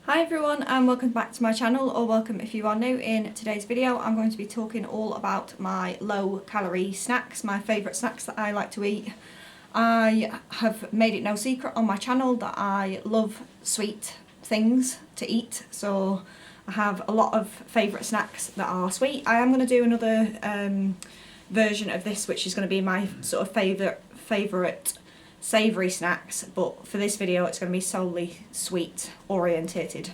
Hi everyone and welcome back to my channel, or welcome if you are new. In today's video I'm going to be talking all about my low calorie snacks, my favourite snacks that I like to eat. I have made it no secret on my channel that I love sweet things to eat, so I have a lot of favourite snacks that are sweet. I am going to do another version of this which is going to be my sort of favourite savoury snacks, but for this video it's going to be solely sweet orientated.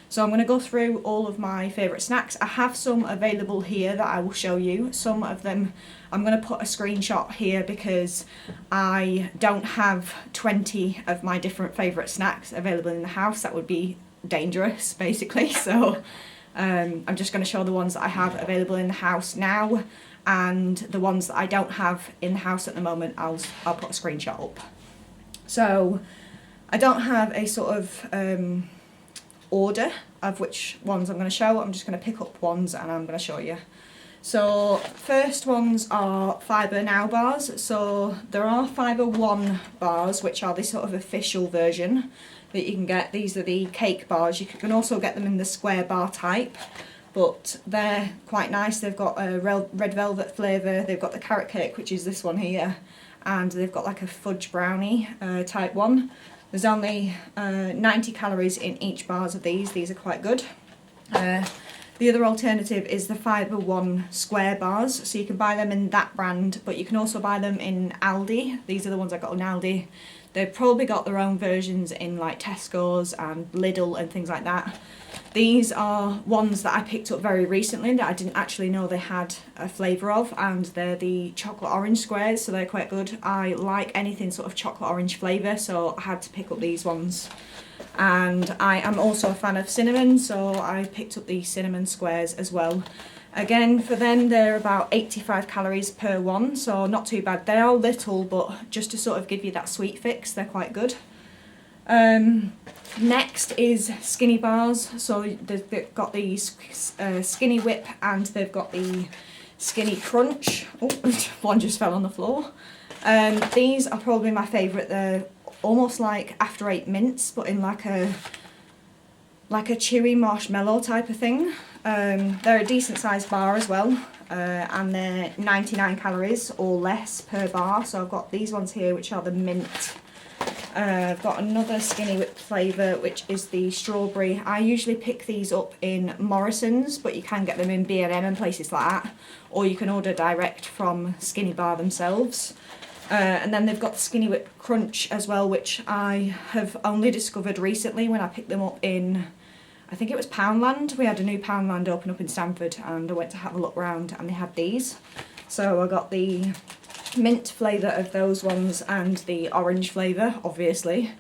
So I'm going to go through all of my favourite snacks. I have some available here that I will show you. Some of them I'm going to put a screenshot here because I don't have 20 of my different favourite snacks available in the house. That would be dangerous basically, so I'm just going to show the ones that I have available in the house now, and the ones that I don't have in the house at the moment I'll put a screenshot up. So I don't have a sort of order of which ones I'm going to show. I'm just going to pick up ones and I'm going to show you. So first ones are Fibre Now bars. So there are Fibre One bars, which are the sort of official version that you can get. These are the cake bars. You can also get them in the square bar type, but they're quite nice. They've got a red velvet flavour, they've got the carrot cake, which is this one here, and they've got like a fudge brownie type one. There's only 90 calories in each bars of these. These are quite good. The other alternative is the Fibre One square bars, so you can buy them in that brand, but you can also buy them in Aldi. These are the ones I got in Aldi. They've probably got their own versions in like Tesco's and Lidl and things like that. These are ones that I picked up very recently that I didn't actually know they had a flavour of, and they're the chocolate orange squares, so they're quite good. I like anything sort of chocolate orange flavour, so I had to pick up these ones. And I am also a fan of cinnamon, so I picked up the cinnamon squares as well. Again, for them they're about 85 calories per one, so not too bad. They are little, but just to sort of give you that sweet fix, they're quite good. Next is Skinny bars. So they've got the Skinny Whip and they've got the Skinny Crunch. Oh, one just fell on the floor. These are probably my favourite. They're almost like After Eight mints, but in like a chewy marshmallow type of thing. They're a decent sized bar as well, and they're 99 calories or less per bar. So I've got these ones here which are the mint. I've got another Skinny Whip flavour which is the strawberry. I usually pick these up in Morrison's, but you can get them in B&M and places like that, or you can order direct from Skinny Bar themselves. And then they've got the Skinny Whip Crunch as well, which I have only discovered recently when I picked them up in, I think it was Poundland. We had a new Poundland open up in Stamford and I went to have a look round and they had these. So I got the mint flavour of those ones and the orange flavour, obviously.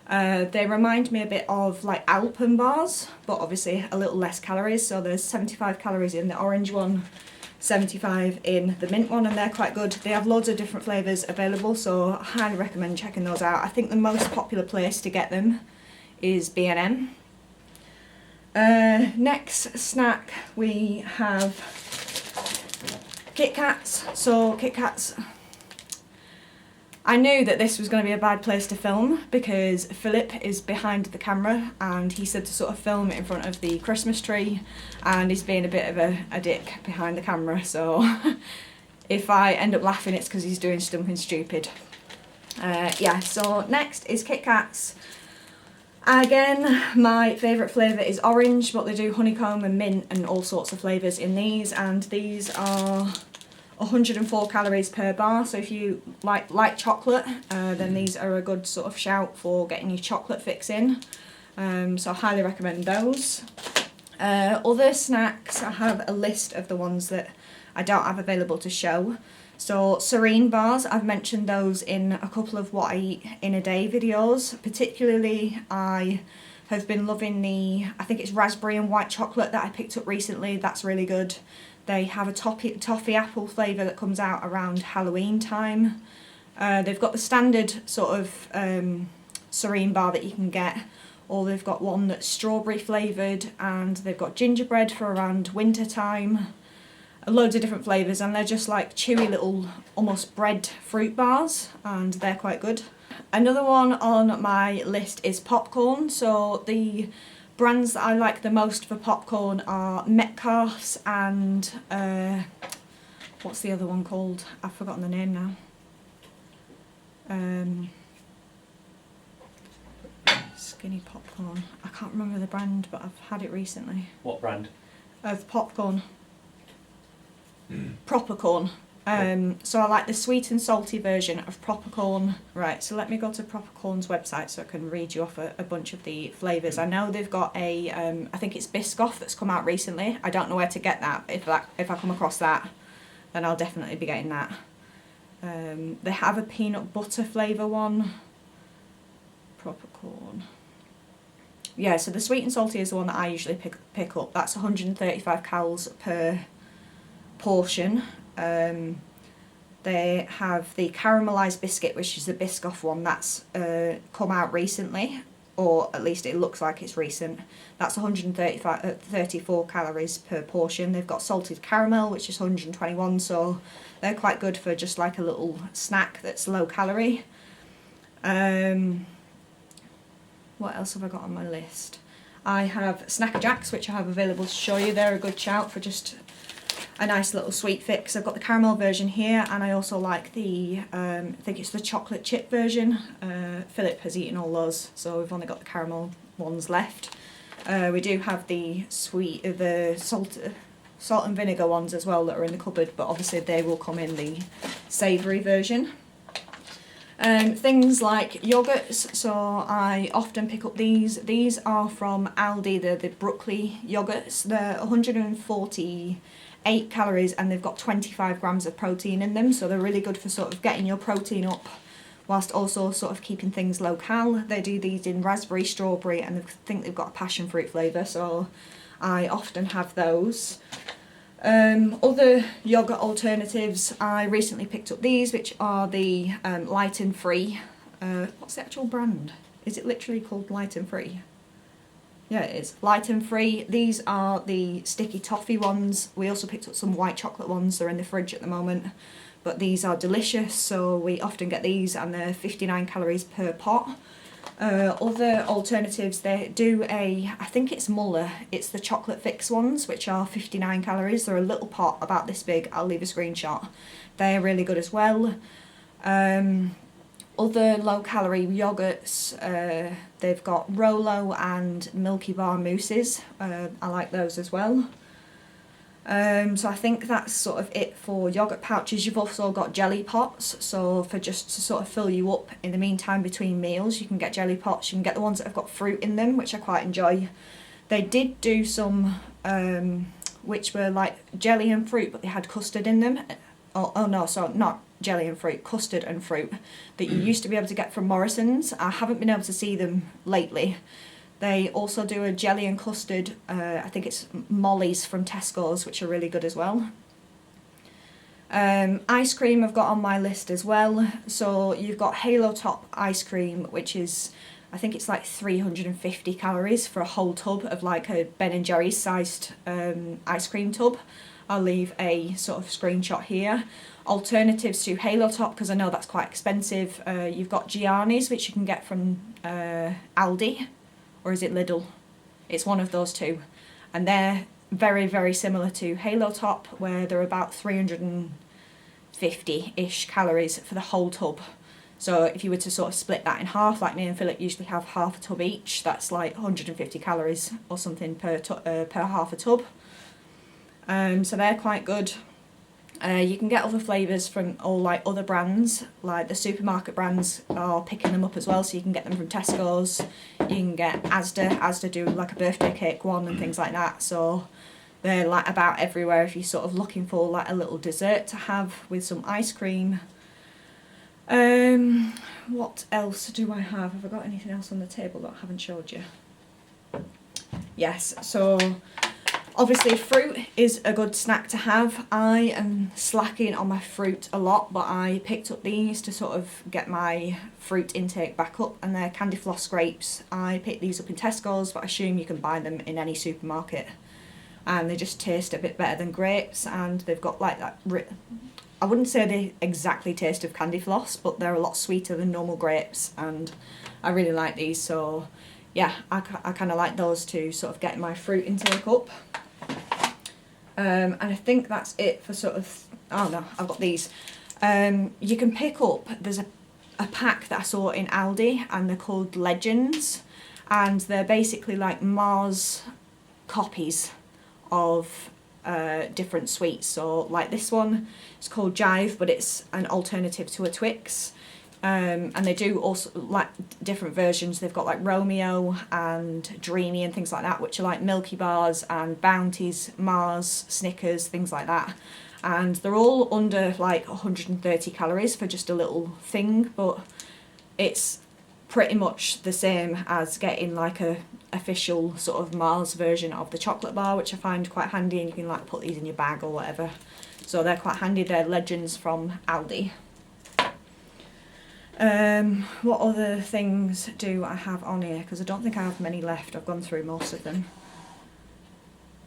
They remind me a bit of like Alpen bars, but obviously a little less calories. So there's 75 calories in the orange one, 75 in the mint one, and they're quite good. They have loads of different flavours available, so I highly recommend checking those out. I think the most popular place to get them is B&M. Next snack we have Kit Kats. So Kit Kats, I knew that this was going to be a bad place to film because Philip is behind the camera and he said to sort of film in front of the Christmas tree, and he's being a bit of a dick behind the camera, so if I end up laughing it's because he's doing something stupid. Yeah, so next is Kit Kats. Again, my favourite flavour is orange, but they do honeycomb and mint and all sorts of flavours in these, and these are 104 calories per bar, so if you like chocolate, then these are a good sort of shout for getting your chocolate fix in. So I highly recommend those. Other snacks, I have a list of the ones that I don't have available to show. So Serene bars, I've mentioned those in a couple of what I eat in a day videos. Particularly I have been loving the, I think it's raspberry and white chocolate that I picked up recently. That's really good. They have a toffee apple flavour that comes out around Halloween time. They've got the standard sort of Serene bar that you can get, or they've got one that's strawberry flavoured, and they've got gingerbread for around winter time. Loads of different flavours, and they're just like chewy little almost bread fruit bars, and they're quite good. Another one on my list is popcorn. So the brands that I like the most for popcorn are Metcalfe's and what's the other one called? I've forgotten the name now. Skinny popcorn. I can't remember the brand, but I've had it recently. What brand? Of popcorn. Proper corn. So I like the sweet and salty version of Proper Corn. Right, so let me go to Proper Corn's website so I can read you off a bunch of the flavours. I know they've got a, I think it's Biscoff that's come out recently. I don't know where to get that. If I come across that, then I'll definitely be getting that. They have a peanut butter flavour one. Proper Corn. Yeah, so the sweet and salty is the one that I usually pick up. That's 135 calories per portion. They have the caramelised biscuit, which is the Biscoff one. That's come out recently, or at least it looks like it's recent. That's 34 calories per portion. They've got salted caramel, which is 121, so they're quite good for just like a little snack that's low calorie. What else have I got on my list? I have Snacker Jacks, which I have available to show you. They're a good shout for just a nice little sweet fix. I've got the caramel version here, and I also like the, I think it's the chocolate chip version. Philip has eaten all those, so we've only got the caramel ones left. We do have the salt and vinegar ones as well that are in the cupboard, but obviously they will come in the savoury version. Things like yogurts, so I often pick up these. These are from Aldi, they're the Broccoli yogurts. They're 148 calories and they've got 25 grams of protein in them, so they're really good for sort of getting your protein up whilst also sort of keeping things low-cal. They do these in raspberry, strawberry, and I think they've got a passion fruit flavour, so I often have those. Other yogurt alternatives, I recently picked up these, which are the Light and Free. What's the actual brand? Is it literally called Light and Free? Yeah, it is. Light and Free. These are the sticky toffee ones. We also picked up some white chocolate ones. They're in the fridge at the moment. But these are delicious, so we often get these, and they're 59 calories per pot. Other alternatives, they do I think it's Muller, it's the chocolate fix ones, which are 59 calories. They're a little pot about this big. I'll leave a screenshot. They're really good as well. Other low calorie yogurts, they've got Rolo and Milky Bar mousses. I like those as well. So I think that's sort of it for yogurt pouches. You've also got jelly pots, so for just to sort of fill you up in the meantime between meals, you can get jelly pots. You can get the ones that have got fruit in them, which I quite enjoy. They did do some which were like jelly and fruit, but they had custard in them. Oh no, so not jelly and fruit, custard and fruit, that you used to be able to get from Morrison's. I haven't been able to see them lately. They also do a jelly and custard, I think it's Molly's from Tesco's, which are really good as well. Ice cream I've got on my list as well. So you've got Halo Top ice cream, which is, I think it's like 350 calories for a whole tub of like a Ben & Jerry's sized ice cream tub. I'll leave a sort of screenshot here. Alternatives to Halo Top, because I know that's quite expensive. You've got Gianni's, which you can get from Aldi. Or is it Lidl? It's one of those two. And they're very, very similar to Halo Top, where they're about 350-ish calories for the whole tub. So if you were to sort of split that in half, like me and Philip usually have half a tub each, that's like 150 calories or something per half a tub. So they're quite good. You can get other flavours from all like other brands, like the supermarket brands are picking them up as well, so you can get them from Tesco's, you can get Asda do like a birthday cake one and things like that, so they're like about everywhere if you're sort of looking for like a little dessert to have with some ice cream. What else do I have? Have I got anything else on the table that I haven't showed you? Yes, so obviously fruit is a good snack to have. I am slacking on my fruit a lot, but I picked up these to sort of get my fruit intake back up, and they're Candy Floss grapes. I picked these up in Tesco's, but I assume you can buy them in any supermarket. And they just taste a bit better than grapes, and they've got like that, I wouldn't say they exactly taste of Candy Floss, but they're a lot sweeter than normal grapes, and I really like these, so yeah, I kind of like those to sort of get my fruit intake up. And I think that's it for sort of, oh no, I've got these. You can pick up, there's a pack that I saw in Aldi, and they're called Legends, and they're basically like Mars copies of different sweets. So like this one, it's called Jive, but it's an alternative to a Twix. And they do also like different versions. They've got like Romeo and Dreamy and things like that, which are like Milky Bars and Bounties, Mars, Snickers, things like that. And they're all under like 130 calories for just a little thing, but it's pretty much the same as getting like a official sort of Mars version of the chocolate bar, which I find quite handy, and you can like put these in your bag or whatever. So they're quite handy. They're Legends from Aldi. What other things do I have on here? Because I don't think I have many left. I've gone through most of them.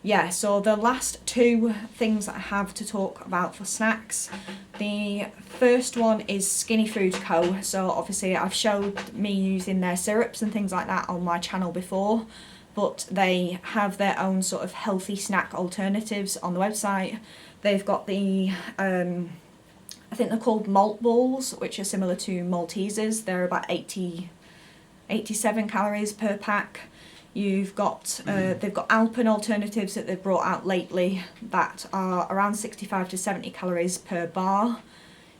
Yeah, so the last two things that I have to talk about for snacks. The first one is Skinny Food Co. So obviously I've showed me using their syrups and things like that on my channel before, but they have their own sort of healthy snack alternatives on the website. They've got the I think they're called malt balls, which are similar to Maltesers. They're about 87 calories per pack. You've got they've got Alpen alternatives that they've brought out lately that are around 65 to 70 calories per bar.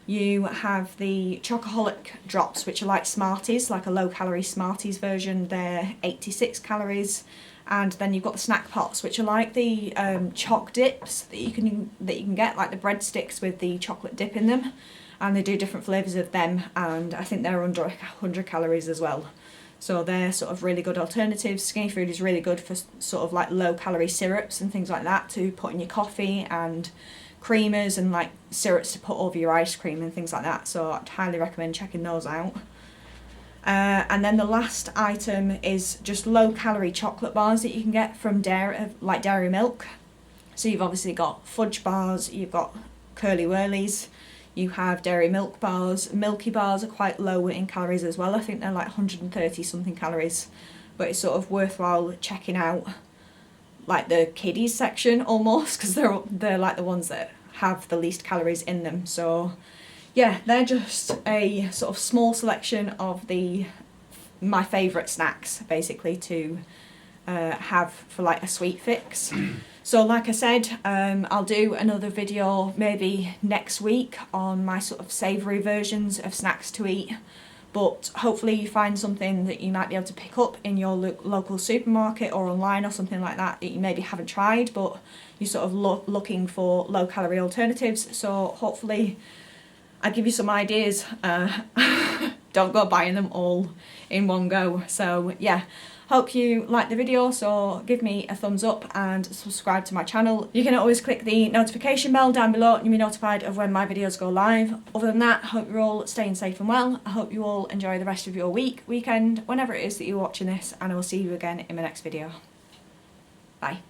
You have the Chocoholic drops, which are like Smarties, like a low calorie Smarties version. They're 86 calories. And then you've got the snack pots, which are like the choc dips that you can get, like the breadsticks with the chocolate dip in them, and they do different flavours of them, and I think they're under 100 calories as well. So they're sort of really good alternatives. Skinny Food is really good for sort of like low calorie syrups and things like that to put in your coffee, and creamers and like syrups to put over your ice cream and things like that. So I'd highly recommend checking those out. And then the last item is just low calorie chocolate bars that you can get from Dairy Milk. So you've obviously got fudge bars, you've got Curly Wurlies, you have Dairy Milk bars. Milky bars are quite low in calories as well. I think they're like 130 something calories, but it's sort of worthwhile checking out like the kiddies section almost, because they're like the ones that have the least calories in them. So yeah, they're just a sort of small selection of my favourite snacks, basically, to have for like a sweet fix. So like I said, I'll do another video maybe next week on my sort of savoury versions of snacks to eat. But hopefully you find something that you might be able to pick up in your local supermarket or online or something like that that you maybe haven't tried, but you're sort of looking for low calorie alternatives. So hopefully I give you some ideas. Don't go buying them all in one go. So yeah, hope you liked the video, so give me a thumbs up and subscribe to my channel. You can always click the notification bell down below and you'll be notified of when my videos go live. Other than that, I hope you're all staying safe and well. I hope you all enjoy the rest of your weekend, whenever it is that you're watching this, and I will see you again in my next video. Bye.